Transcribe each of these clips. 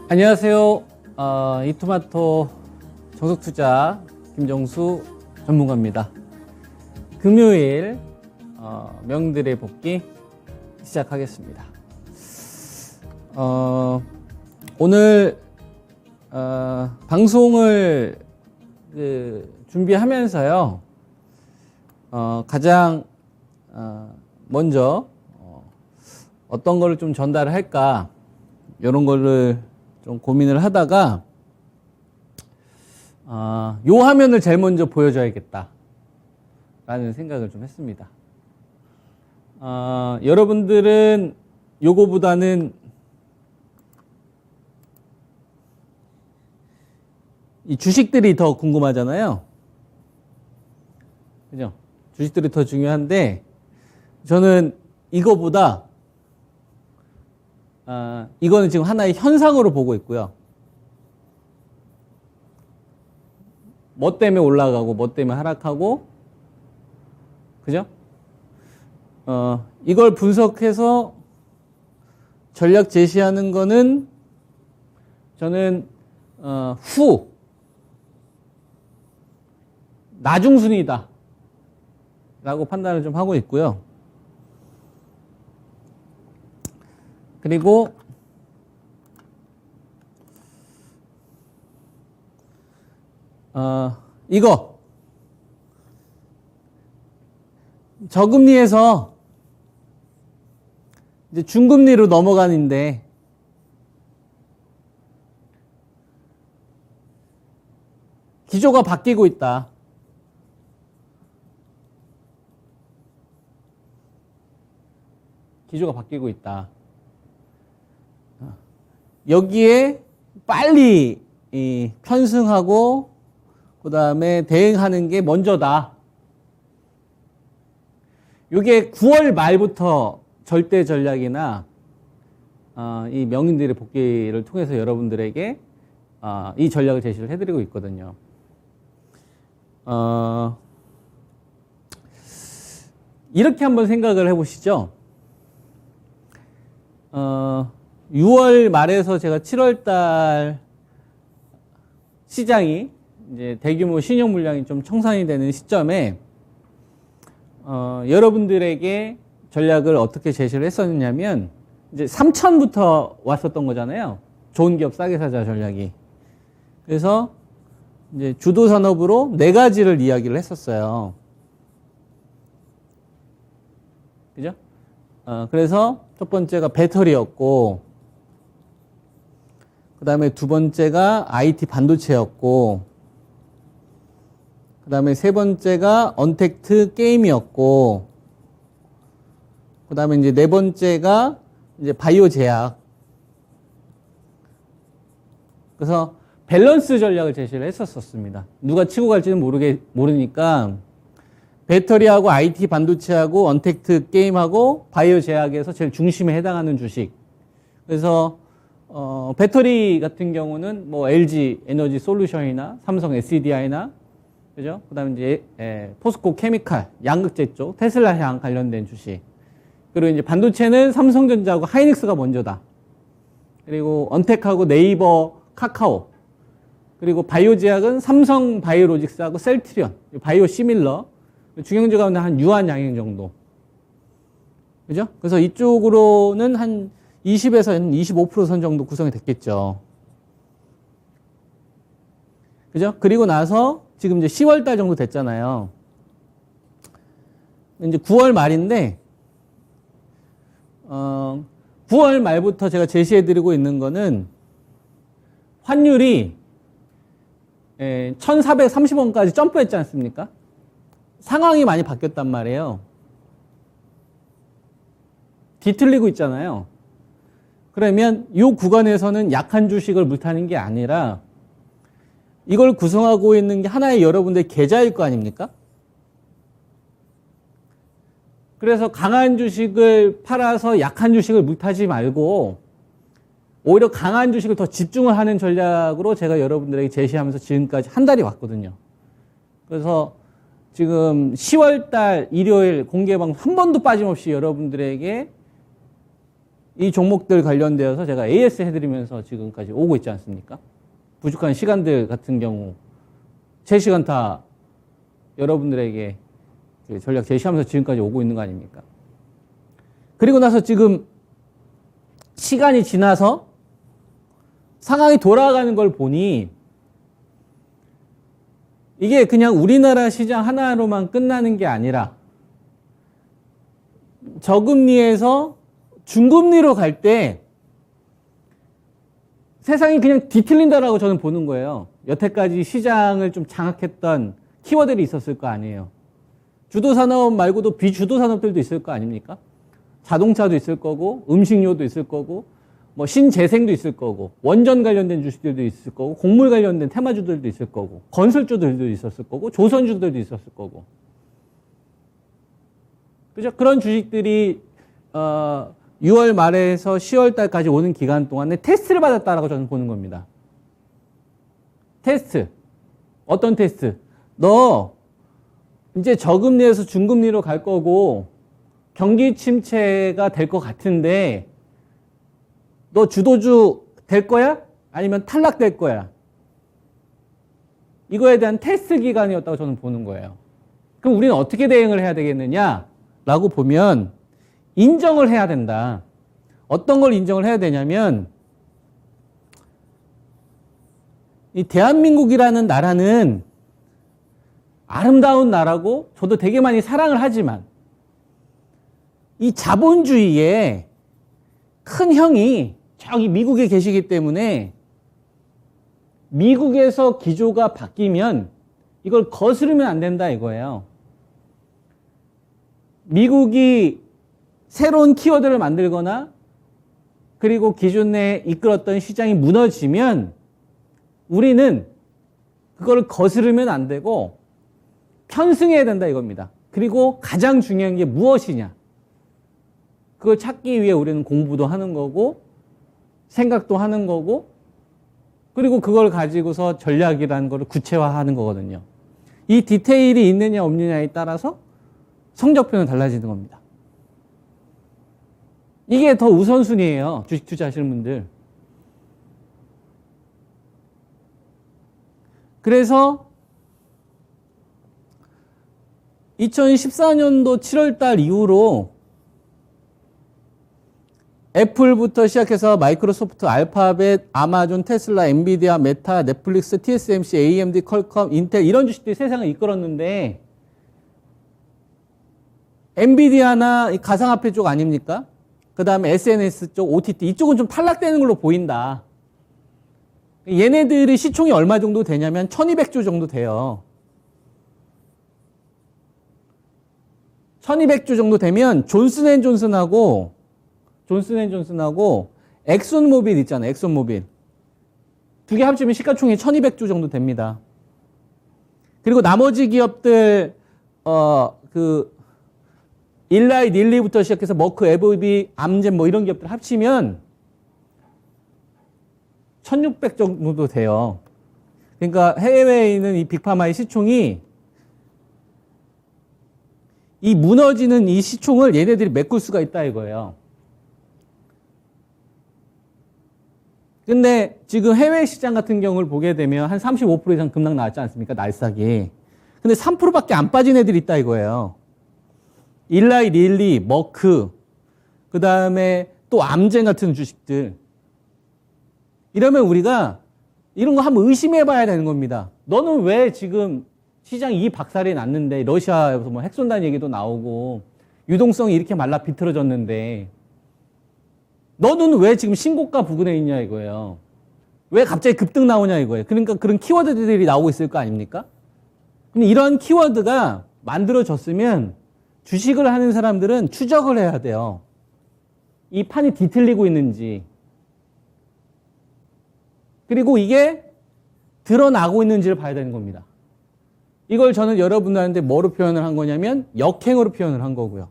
안녕하세요. 이토마토 정석투자 김정수 전문가입니다. 금요일 명들의 복귀 시작하겠습니다. 오늘 방송을 준비하면서요, 가장 먼저 어떤 거를 좀 전달을 할까, 이런 거를 좀 고민을 하다가 요 화면을 제일 먼저 보여줘야겠다 라는 생각을 좀 했습니다. 여러분들은 요거보다는 이 주식들이 더 궁금하잖아요. 그죠? 주식들이 더 중요한데, 저는 이거보다 이거는 지금 하나의 현상으로 보고 있고요. 뭐 때문에 올라가고 뭐 때문에 하락하고, 그죠? 이걸 분석해서 전략 제시하는 거는 저는 나중순위다 라고 판단을 좀 하고 있고요. 그리고 이거 저금리에서 이제 중금리로 넘어가는데, 기조가 바뀌고 있다. 기조가 바뀌고 있다. 여기에 빨리 편승하고 그 다음에 대응하는 게 먼저다. 이게 9월 말부터 절대 전략이나 이 명인들의 복귀를 통해서 여러분들에게 이 전략을 제시를 해드리고 있거든요. 이렇게 한번 생각을 해보시죠. 6월 말에서 제가 7월 달 시장이 이제 대규모 신용 물량이 좀 청산이 되는 시점에 여러분들에게 전략을 어떻게 제시를 했었냐면, 이제 3천부터 왔었던 거잖아요. 좋은 기업 싸게 사자 전략이. 그래서 이제 주도 산업으로 4가지를 이야기를 했었어요. 그죠? 그래서 첫 번째가 배터리였고, 그 다음에 두 번째가 IT 반도체였고, 그 다음에 세 번째가 언택트 게임이었고, 그 다음에 이제 네 번째가 이제 바이오 제약. 그래서 밸런스 전략을 제시를 했었습니다. 누가 치고 갈지는 모르니까 배터리하고 IT 반도체하고 언택트 게임하고 바이오 제약에서 제일 중심에 해당하는 주식. 그래서 배터리 같은 경우는 뭐 LG 에너지 솔루션이나 삼성 SDI나, 그죠? 그다음에 이제 포스코 케미칼 양극재 쪽 테슬라 향 관련된 주식. 그리고 이제 반도체는 삼성전자하고 하이닉스가 먼저다. 그리고 언택하고 네이버, 카카오. 그리고 바이오 제약은 삼성 바이오로직스하고 셀트리온, 바이오 시밀러. 중형주 가운데 한 유한 양행 정도. 그죠? 그래서 이쪽으로는 한 20에서 25% 정도 구성이 됐겠죠. 그죠? 그리고 나서 지금 이제 10월 달 정도 됐잖아요. 이제 9월 말인데, 9월 말부터 제가 제시해드리고 있는 거는 환율이 1430원까지 점프했지 않습니까? 상황이 많이 바뀌었단 말이에요. 뒤틀리고 있잖아요. 그러면 이 구간에서는 약한 주식을 물타는 게 아니라 이걸 구성하고 있는 게 하나의 여러분들의 계좌일 거 아닙니까? 그래서 강한 주식을 팔아서 약한 주식을 물타지 말고 오히려 강한 주식을 더 집중을 하는 전략으로 제가 여러분들에게 제시하면서 지금까지 한 달이 왔거든요. 그래서 지금 10월 달 일요일 공개방송 한 번도 빠짐없이 여러분들에게 이 종목들 관련되어서 제가 AS 해드리면서 지금까지 오고 있지 않습니까? 부족한 시간들 같은 경우 제 시간 다 여러분들에게 전략 제시하면서 지금까지 오고 있는 거 아닙니까? 그리고 나서 지금 시간이 지나서 상황이 돌아가는 걸 보니 이게 그냥 우리나라 시장 하나로만 끝나는 게 아니라 저금리에서 중금리로 갈 때 세상이 그냥 뒤틀린다라고 저는 보는 거예요. 여태까지 시장을 좀 장악했던 키워드들이 있었을 거 아니에요. 주도산업 말고도 비주도산업들도 있을 거 아닙니까? 자동차도 있을 거고 음식료도 있을 거고 뭐 신재생도 있을 거고 원전 관련된 주식들도 있을 거고 곡물 관련된 테마주들도 있을 거고 건설주들도 있었을 거고 조선주들도 있었을 거고 그죠? 그런 주식들이 6월 말에서 10월 달까지 오는 기간 동안에 테스트를 받았다라고 저는 보는 겁니다. 테스트. 어떤 테스트? 너 이제 저금리에서 중금리로 갈 거고 경기 침체가 될 것 같은데 너 주도주 될 거야? 아니면 탈락될 거야? 이거에 대한 테스트 기간이었다고 저는 보는 거예요. 그럼 우리는 어떻게 대응을 해야 되겠느냐라고 보면 인정을 해야 된다. 어떤 걸 인정을 해야 되냐면 이 대한민국이라는 나라는 아름다운 나라고 저도 되게 많이 사랑을 하지만 이 자본주의의 큰 형이 저기 미국에 계시기 때문에 미국에서 기조가 바뀌면 이걸 거스르면 안 된다 이거예요. 미국이 새로운 키워드를 만들거나 그리고 기존에 이끌었던 시장이 무너지면 우리는 그걸 거스르면 안 되고 편승해야 된다 이겁니다. 그리고 가장 중요한 게 무엇이냐. 그걸 찾기 위해 우리는 공부도 하는 거고 생각도 하는 거고 그리고 그걸 가지고서 전략이라는 걸 구체화하는 거거든요. 이 디테일이 있느냐 없느냐에 따라서 성적표는 달라지는 겁니다. 이게 더 우선순위예요. 주식 투자하시는 분들. 그래서 2014년도 7월 달 이후로 애플부터 시작해서 마이크로소프트, 알파벳, 아마존, 테슬라, 엔비디아, 메타, 넷플릭스, TSMC, AMD, 퀄컴, 인텔 이런 주식들이 세상을 이끌었는데 엔비디아나 가상화폐 쪽 아닙니까? 그 다음에 SNS 쪽, OTT 이쪽은 좀 탈락되는 걸로 보인다. 얘네들이 시총이 얼마 정도 되냐면 1200조 정도 돼요. 1200조 정도 되면 존슨앤존슨하고 엑손모빌 있잖아요. 엑손모빌. 두 개 합치면 시가총액 1200조 정도 됩니다. 그리고 나머지 기업들 일라이 닐리부터 시작해서 머크, 에버비, 암젠 뭐 이런 기업들 합치면 1600 정도 돼요. 그러니까 해외에 있는 이 빅파마의 시총이 이 무너지는 이 시총을 얘네들이 메꿀 수가 있다 이거예요. 근데 지금 해외 시장 같은 경우를 보게 되면 한 35% 이상 급락 나왔지 않습니까? 날싸기. 근데 3%밖에 안 빠진 애들이 있다 이거예요. 일라이 릴리, 머크, 그 다음에 또 암젠 같은 주식들. 이러면 우리가 이런 거 한번 의심해 봐야 되는 겁니다. 너는 왜 지금 시장이 이 박살이 났는데 러시아에서 뭐 핵 쏜다는 얘기도 나오고 유동성이 이렇게 말라 비틀어졌는데 너는 왜 지금 신고가 부근에 있냐 이거예요. 왜 갑자기 급등 나오냐 이거예요. 그러니까 그런 키워드들이 나오고 있을 거 아닙니까? 근데 이런 키워드가 만들어졌으면 주식을 하는 사람들은 추적을 해야 돼요. 이 판이 뒤틀리고 있는지. 그리고 이게 드러나고 있는지를 봐야 되는 겁니다. 이걸 저는 여러분들한테 뭐로 표현을 한 거냐면 역행으로 표현을 한 거고요.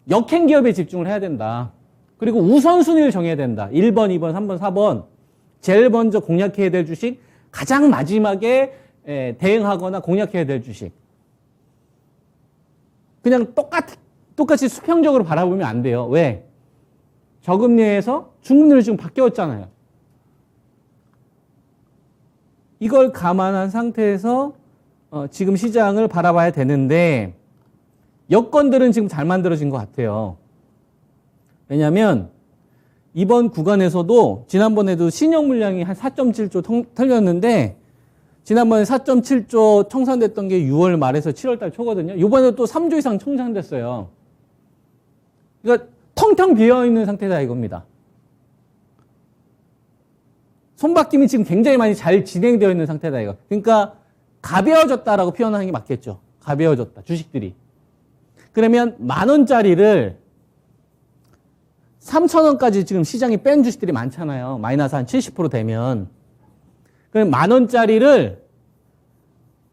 역행 기업에 집중을 해야 된다. 그리고 우선순위를 정해야 된다. 1번, 2번, 3번, 4번. 제일 먼저 공략해야 될 주식, 가장 마지막에 대응하거나 공략해야 될 주식. 그냥 똑같이 수평적으로 바라보면 안 돼요. 왜? 저금리에서 중금리로 지금 바뀌었잖아요. 이걸 감안한 상태에서 지금 시장을 바라봐야 되는데 여건들은 지금 잘 만들어진 것 같아요. 왜냐하면 이번 구간에서도 지난번에도 신용 물량이 한 4.7조 털렸는데 지난번에 4.7조 청산됐던 게 6월 말에서 7월 달 초거든요. 이번에 또 3조 이상 청산됐어요. 그러니까 텅텅 비어있는 상태다 이겁니다. 손바뀜이 지금 굉장히 많이 잘 진행되어 있는 상태다 이거. 그러니까 가벼워졌다라고 표현하는 게 맞겠죠. 가벼워졌다. 주식들이. 그러면 10,000원짜리를 3,000원까지 지금 시장이 뺀 주식들이 많잖아요. 마이너스 한 70% 되면. 그럼 10,000원짜리를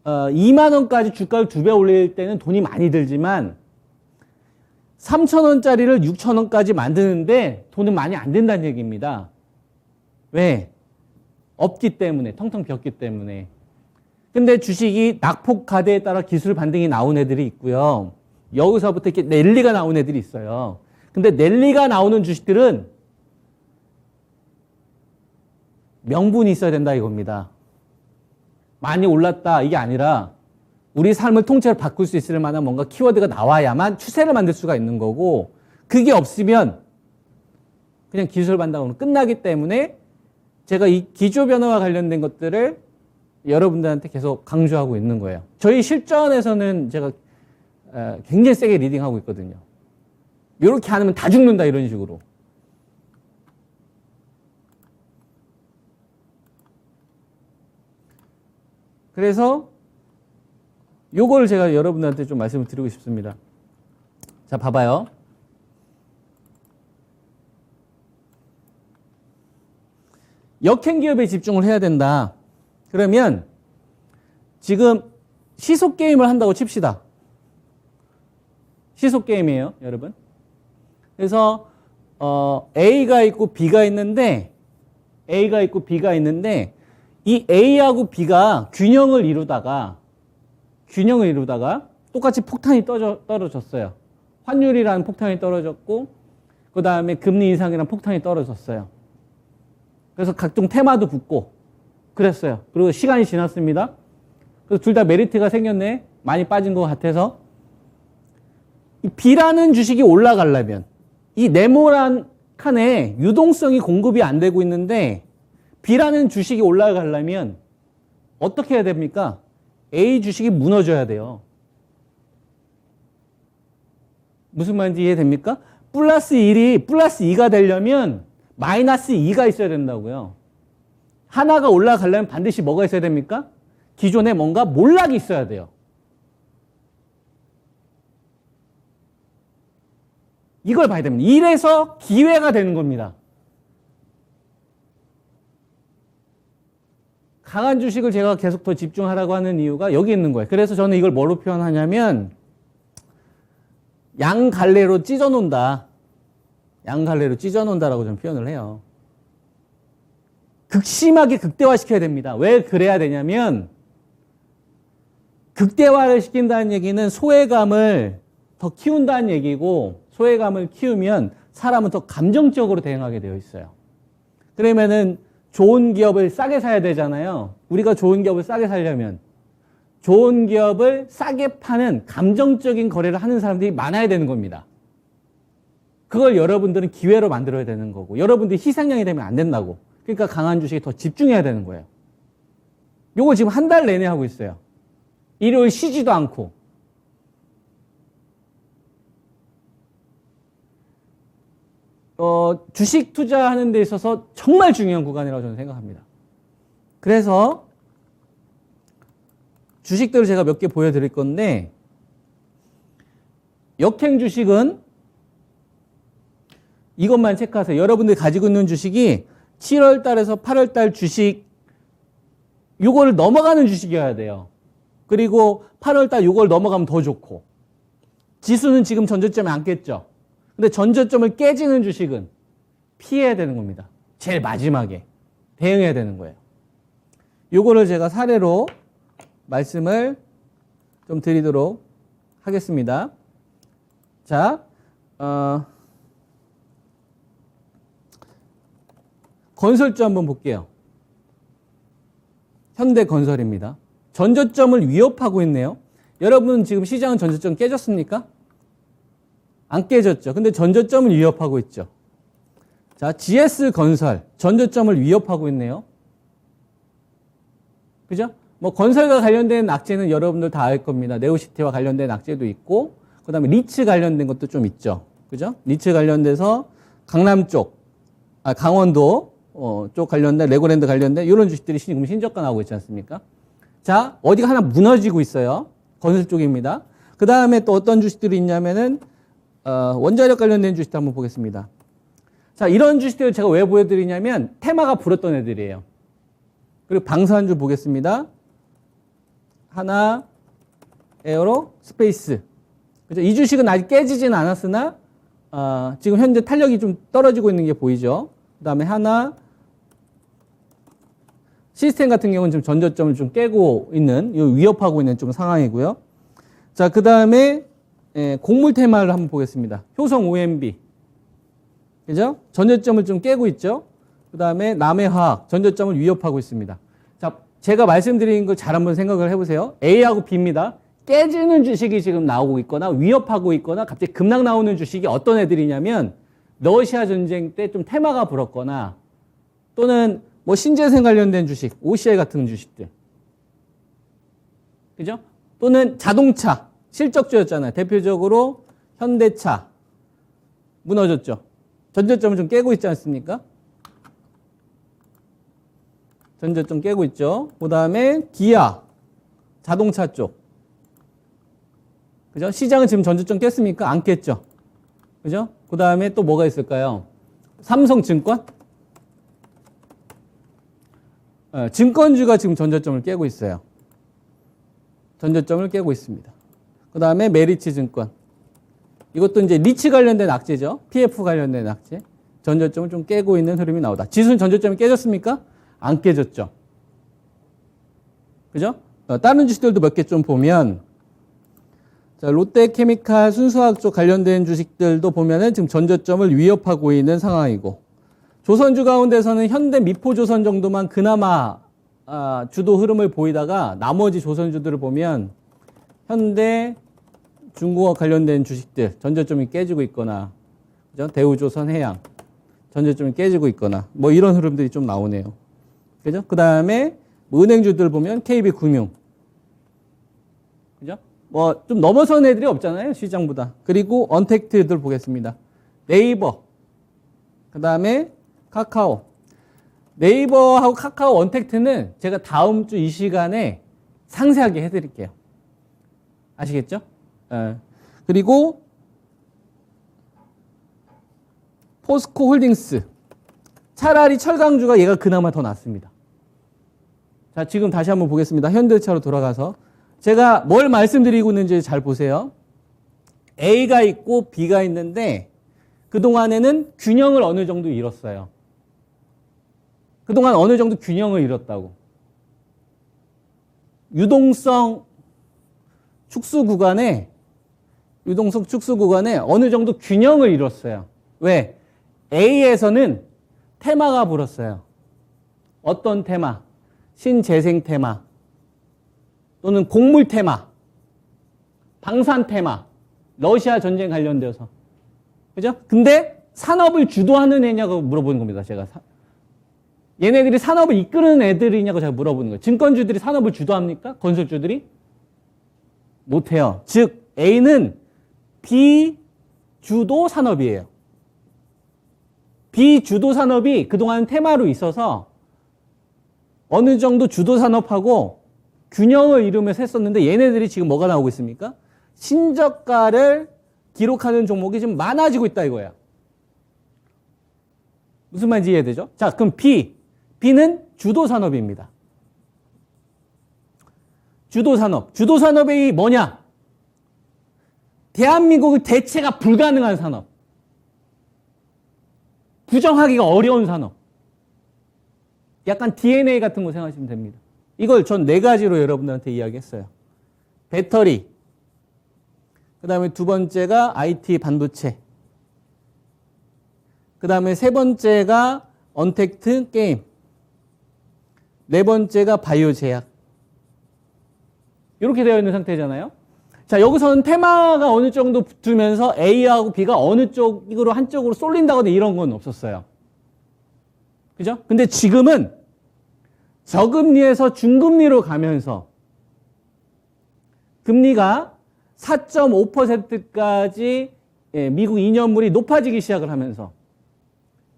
20,000원까지 주가를 2배 올릴 때는 돈이 많이 들지만 3,000원짜리를 6,000원까지 만드는데 돈은 많이 안 든다는 얘기입니다. 왜? 없기 때문에, 텅텅 비었기 때문에. 근데 주식이 낙폭 가대에 따라 기술 반등이 나온 애들이 있고요. 여기서부터 이렇게 랠리가 나온 애들이 있어요. 근데 랠리가 나오는 주식들은 명분이 있어야 된다 이겁니다. 많이 올랐다 이게 아니라 우리 삶을 통째로 바꿀 수 있을 만한 뭔가 키워드가 나와야만 추세를 만들 수가 있는 거고 그게 없으면 그냥 기술 반등으로 끝나기 때문에 제가 이 기조 변화와 관련된 것들을 여러분들한테 계속 강조하고 있는 거예요. 저희 실전에서는 제가 굉장히 세게 리딩하고 있거든요. 이렇게 안 하면 다 죽는다 이런 식으로. 그래서 요거를 제가 여러분들한테 좀 말씀을 드리고 싶습니다. 자, 봐봐요. 역행기업에 집중을 해야 된다. 그러면 지금 시속게임을 한다고 칩시다. 시속게임이에요, 여러분. 그래서 A가 있고 B가 있는데 이 A하고 B가 균형을 이루다가 똑같이 폭탄이 떨어졌어요. 환율이라는 폭탄이 떨어졌고 그 다음에 금리 인상이라는 폭탄이 떨어졌어요. 그래서 각종 테마도 붙고 그랬어요. 그리고 시간이 지났습니다. 그래서 둘 다 메리트가 생겼네. 많이 빠진 것 같아서. 이 B라는 주식이 올라가려면 이 네모난 칸에 유동성이 공급이 안 되고 있는데 B라는 주식이 올라가려면 어떻게 해야 됩니까? A 주식이 무너져야 돼요. 무슨 말인지 이해됩니까? 플러스 1이 플러스 2가 되려면 마이너스 2가 있어야 된다고요. 하나가 올라가려면 반드시 뭐가 있어야 됩니까? 기존에 뭔가 몰락이 있어야 돼요. 이걸 봐야 됩니다. 이래서 기회가 되는 겁니다. 강한 주식을 제가 계속 더 집중하라고 하는 이유가 여기 있는 거예요. 그래서 저는 이걸 뭐로 표현하냐면 양갈래로 찢어놓는다. 양갈래로 찢어놓는다라고 좀 표현을 해요. 극심하게 극대화시켜야 됩니다. 왜 그래야 되냐면 극대화를 시킨다는 얘기는 소외감을 더 키운다는 얘기고 소외감을 키우면 사람은 더 감정적으로 대응하게 되어 있어요. 그러면은 좋은 기업을 싸게 사야 되잖아요. 우리가 좋은 기업을 싸게 사려면 좋은 기업을 싸게 파는 감정적인 거래를 하는 사람들이 많아야 되는 겁니다. 그걸 여러분들은 기회로 만들어야 되는 거고 여러분들이 희생양이 되면 안 된다고. 그러니까 강한 주식에 더 집중해야 되는 거예요. 요거 지금 한 달 내내 하고 있어요. 일요일 쉬지도 않고. 주식 투자하는 데 있어서 정말 중요한 구간이라고 저는 생각합니다. 그래서 주식들을 제가 몇 개 보여드릴 건데 역행 주식은 이것만 체크하세요. 여러분들이 가지고 있는 주식이 7월 달에서 8월 달 주식 요거를 넘어가는 주식이어야 돼요. 그리고 8월 달 요걸 넘어가면 더 좋고 지수는 지금 전저점에 안 깼죠. 근데 전저점을 깨지는 주식은 피해야 되는 겁니다. 제일 마지막에 대응해야 되는 거예요. 요거를 제가 사례로 말씀을 좀 드리도록 하겠습니다. 자, 건설주 한번 볼게요. 현대건설입니다. 전저점을 위협하고 있네요. 여러분 지금 시장은 전저점 깨졌습니까? 안 깨졌죠. 근데 전저점을 위협하고 있죠. 자, GS건설 전저점을 위협하고 있네요. 그죠? 뭐 건설과 관련된 악재는 여러분들 다 알 겁니다. 네오시티와 관련된 악재도 있고, 그 다음에 리츠 관련된 것도 좀 있죠. 그죠? 리츠 관련돼서 강남 쪽, 강원도 쪽 관련된, 레고랜드 관련된 이런 주식들이 지금 신저가 나오고 있지 않습니까? 자, 어디가 하나 무너지고 있어요. 건설 쪽입니다. 그 다음에 또 어떤 주식들이 있냐면은, 원자력 관련된 주식도 한번 보겠습니다. 자, 이런 주식들을 제가 왜 보여드리냐면, 테마가 불었던 애들이에요. 그리고 방산주 보겠습니다. 하나, 에어로, 스페이스. 그죠? 이 주식은 아직 깨지진 않았으나, 지금 현재 탄력이 좀 떨어지고 있는 게 보이죠? 그 다음에 하나, 시스템 같은 경우는 지금 전저점을 좀 깨고 있는, 위협하고 있는 좀 상황이고요. 자, 그 다음에, 곡물 테마를 한번 보겠습니다. 효성 OMB. 그죠? 전저점을 좀 깨고 있죠? 그 다음에 남해화학, 전저점을 위협하고 있습니다. 자, 제가 말씀드린 걸 잘 한번 생각을 해보세요. A하고 B입니다. 깨지는 주식이 지금 나오고 있거나 위협하고 있거나 갑자기 급락 나오는 주식이 어떤 애들이냐면 러시아 전쟁 때 좀 테마가 불었거나 또는 뭐 신재생 관련된 주식, OCI 같은 주식들. 그죠? 또는 자동차, 실적주였잖아요. 대표적으로 현대차 무너졌죠. 전저점을 좀 깨고 있지 않습니까? 전저점 깨고 있죠. 그 다음에 기아, 자동차 쪽. 그죠? 시장은 지금 전저점 깼습니까? 안 깼죠. 그죠? 그 다음에 또 뭐가 있을까요? 삼성증권? 증권주가 지금 전저점을 깨고 있어요. 전저점을 깨고 있습니다. 그 다음에 메리츠 증권. 이것도 이제 리츠 관련된 악재죠. PF 관련된 악재. 전저점을 좀 깨고 있는 흐름이 나오다. 지수는 전저점이 깨졌습니까? 안 깨졌죠. 그죠? 다른 주식들도 몇 개 좀 보면, 자, 롯데케미칼 순수화학 쪽 관련된 주식들도 보면은 지금 전저점을 위협하고 있는 상황이고, 조선주 가운데서는 현대 미포조선 정도만 그나마 주도 흐름을 보이다가 나머지 조선주들을 보면 현대 중국어 관련된 주식들 전저점이 깨지고 있거나, 그죠? 대우조선 해양 전저점이 깨지고 있거나 뭐 이런 흐름들이 좀 나오네요. 그죠? 그 다음에 뭐 은행주들 보면 KB금융, 그죠? 뭐 좀 넘어선 애들이 없잖아요, 시장보다. 그리고 언택트들 보겠습니다. 네이버, 그 다음에 카카오. 네이버하고 카카오 언택트는 제가 다음 주 이 시간에 상세하게 해드릴게요. 아시겠죠? 그리고 포스코 홀딩스. 차라리 철강주가 얘가 그나마 더 낫습니다. 자, 지금 다시 한번 보겠습니다. 현대차로 돌아가서. 제가 뭘 말씀드리고 있는지 잘 보세요. A가 있고 B가 있는데 그동안에는 균형을 어느 정도 잃었어요. 그동안 어느 정도 균형을 잃었다고. 유동성 축소 구간에 어느 정도 균형을 잃었어요. 왜? A에서는 테마가 불었어요. 어떤 테마? 신재생 테마 또는 곡물 테마, 방산 테마, 러시아 전쟁 관련돼서. 그죠? 근데 산업을 주도하는 애냐고 물어보는 겁니다. 제가. 얘네들이 산업을 이끄는 애들이냐고 제가 물어보는 거예요. 증권주들이 산업을 주도합니까? 건설주들이? 못해요. 즉 A는 비주도 산업이에요. 비주도 산업이 그동안 테마로 있어서 어느 정도 주도 산업하고 균형을 이루면서 했었는데 얘네들이 지금 뭐가 나오고 있습니까? 신저가를 기록하는 종목이 지금 많아지고 있다 이거야. 무슨 말인지 이해되죠? 자, 그럼 B는 주도 산업입니다. 주도 산업. 주도 산업이 뭐냐? 대한민국의 대체가 불가능한 산업. 부정하기가 어려운 산업. 약간 DNA 같은 거 생각하시면 됩니다. 이걸 전 4가지로 여러분들한테 이야기했어요. 배터리, 그 다음에 2번째가 IT 반도체, 그 다음에 3번째가 언택트 게임. 네 번째가 바이오 제약. 이렇게 되어 있는 상태잖아요. 자, 여기서는 테마가 어느 정도 붙으면서 A하고 B가 어느 쪽으로 한쪽으로 쏠린다거나 이런 건 없었어요. 그죠? 근데 지금은 저금리에서 중금리로 가면서 금리가 4.5%까지 미국 2년물이 높아지기 시작을 하면서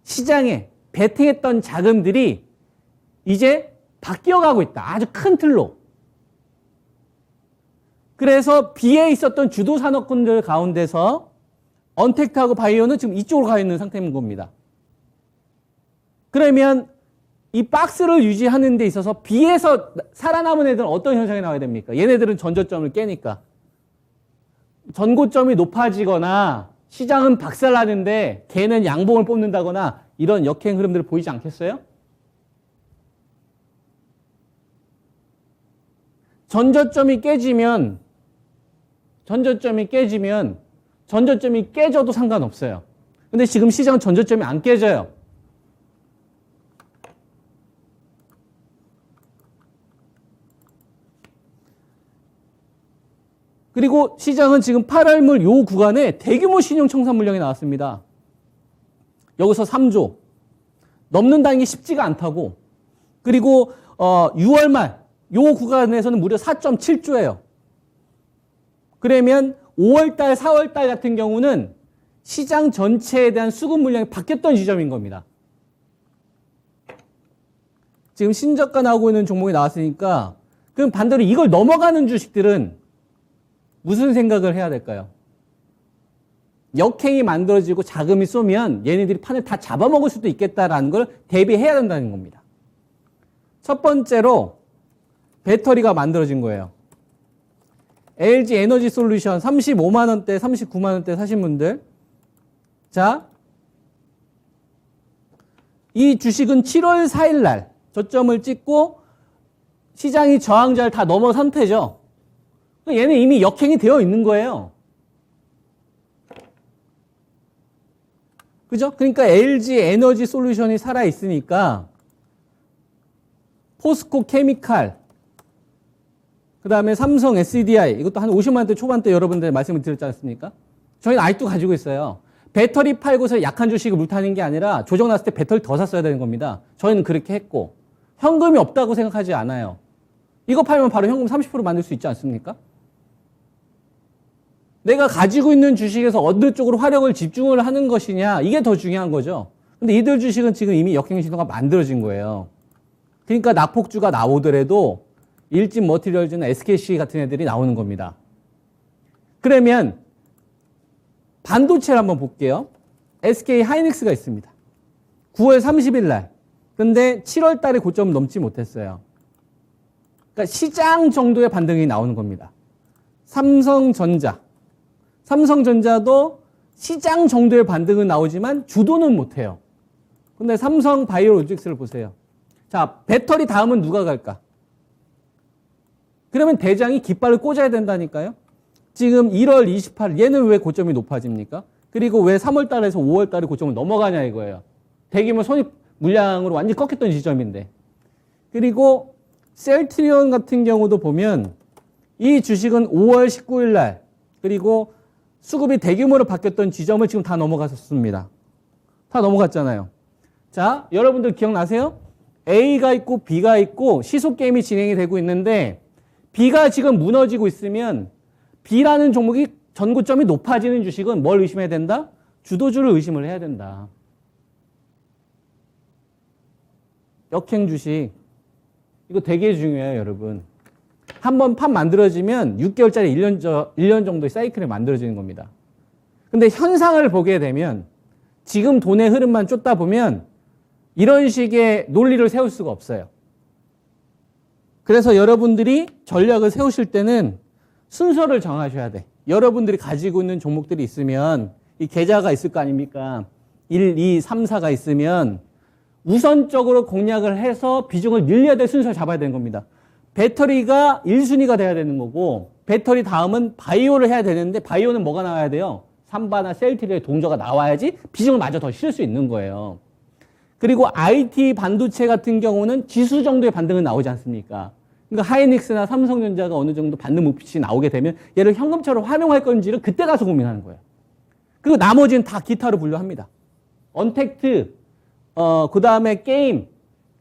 시장에 베팅했던 자금들이 이제 바뀌어가고 있다. 아주 큰 틀로. 그래서 B에 있었던 주도 산업군들 가운데서 언택트하고 바이오는 지금 이쪽으로 가 있는 상태인 겁니다. 그러면 이 박스를 유지하는 데 있어서 B에서 살아남은 애들은 어떤 현상이 나와야 됩니까? 얘네들은 전저점을 깨니까. 전고점이 높아지거나 시장은 박살나는데 걔는 양봉을 뽑는다거나 이런 역행 흐름들을 보이지 않겠어요? 전저점이 깨지면 전저점이 깨져도 상관없어요. 근데 지금 시장은 전저점이 안 깨져요. 그리고 시장은 지금 8월물 요 구간에 대규모 신용 청산 물량이 나왔습니다. 여기서 3조. 넘는다는 게 쉽지가 않다고. 그리고 6월 말 요 구간에서는 무려 4.7조예요. 그러면 5월달, 4월달 같은 경우는 시장 전체에 대한 수급 물량이 바뀌었던 지점인 겁니다. 지금 신저가 나오고 있는 종목이 나왔으니까 그럼 반대로 이걸 넘어가는 주식들은 무슨 생각을 해야 될까요? 역행이 만들어지고 자금이 쏘면 얘네들이 판을 다 잡아먹을 수도 있겠다라는 걸 대비해야 된다는 겁니다. 첫 번째로 배터리가 만들어진 거예요. LG 에너지 솔루션 35만 원대, 39만 원대 사신 분들. 자, 이 주식은 7월 4일 날 저점을 찍고 시장이 저항자를 다 넘어 상태죠. 얘는 이미 역행이 되어 있는 거예요. 그죠? 그러니까 LG 에너지 솔루션이 살아있으니까 포스코 케미칼, 그 다음에 삼성 SDI, 이것도 한 50만 원대 초반대 여러분들 말씀을 드렸지 않습니까? 저희는 아직도 가지고 있어요. 배터리 팔고서 약한 주식을 물타는 게 아니라 조정 났을 때 배터리 더 샀어야 되는 겁니다. 저희는 그렇게 했고 현금이 없다고 생각하지 않아요. 이거 팔면 바로 현금 30% 만들 수 있지 않습니까? 내가 가지고 있는 주식에서 어느 쪽으로 화력을 집중을 하는 것이냐, 이게 더 중요한 거죠. 근데 이들 주식은 지금 이미 역행 신호가 만들어진 거예요. 그러니까 낙폭주가 나오더라도 일진 머티리얼즈나 SKC 같은 애들이 나오는 겁니다. 그러면 반도체를 한번 볼게요. SK 하이닉스가 있습니다. 9월 30일 날. 근데 7월 달에 고점을 넘지 못했어요. 그러니까 시장 정도의 반등이 나오는 겁니다. 삼성전자도 시장 정도의 반등은 나오지만 주도는 못해요. 근데 삼성 바이오로직스를 보세요. 자, 배터리 다음은 누가 갈까? 그러면 대장이 깃발을 꽂아야 된다니까요. 지금 1월 28일 얘는 왜 고점이 높아집니까? 그리고 왜 3월 달에서 5월 달에 고점을 넘어가냐 이거예요. 대규모 손익 물량으로 완전히 꺾였던 지점인데. 그리고 셀트리온 같은 경우도 보면 이 주식은 5월 19일 날 그리고 수급이 대규모로 바뀌었던 지점을 지금 다 넘어갔었습니다. 다 넘어갔잖아요. 자, 여러분들 기억나세요? A가 있고 B가 있고 시속 게임이 진행이 되고 있는데 B가 지금 무너지고 있으면 B라는 종목이 전고점이 높아지는 주식은 뭘 의심해야 된다? 주도주를 의심을 해야 된다. 역행 주식. 이거 되게 중요해요, 여러분. 한번 판 만들어지면 6개월짜리 1년 정도의 사이클이 만들어지는 겁니다. 근데 현상을 보게 되면 지금 돈의 흐름만 쫓다 보면 이런 식의 논리를 세울 수가 없어요. 그래서 여러분들이 전략을 세우실 때는 순서를 정하셔야 돼. 여러분들이 가지고 있는 종목들이 있으면 이 계좌가 있을 거 아닙니까? 1, 2, 3, 4가 있으면 우선적으로 공략을 해서 비중을 늘려야 될 순서를 잡아야 되는 겁니다. 배터리가 1순위가 돼야 되는 거고 배터리 다음은 바이오를 해야 되는데 바이오는 뭐가 나와야 돼요? 삼바나 셀트리온의 동저가 나와야지 비중을 마저 더 실을 수 있는 거예요. 그리고 IT 반도체 같은 경우는 지수 정도의 반등은 나오지 않습니까? 그러니까 하이닉스나 삼성전자가 어느 정도 반등 목표치 나오게 되면 얘를 현금처럼 활용할 건지를 그때 가서 고민하는 거예요. 그리고 나머지는 다 기타로 분류합니다. 언택트, 그 다음에 게임,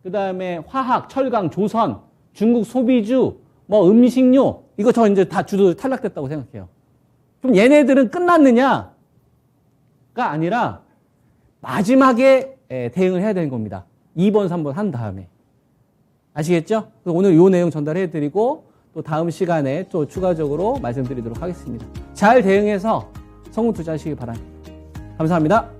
그 다음에 화학, 철강, 조선, 중국 소비주, 뭐 음식료, 이거 저 이제 다 주도 탈락됐다고 생각해요. 그럼 얘네들은 끝났느냐가 아니라 마지막에 대응을 해야 되는 겁니다. 2번, 3번 한 다음에. 아시겠죠? 오늘 이 내용 전달해 드리고 또 다음 시간에 또 추가적으로 말씀드리도록 하겠습니다. 잘 대응해서 성공 투자하시기 바랍니다. 감사합니다.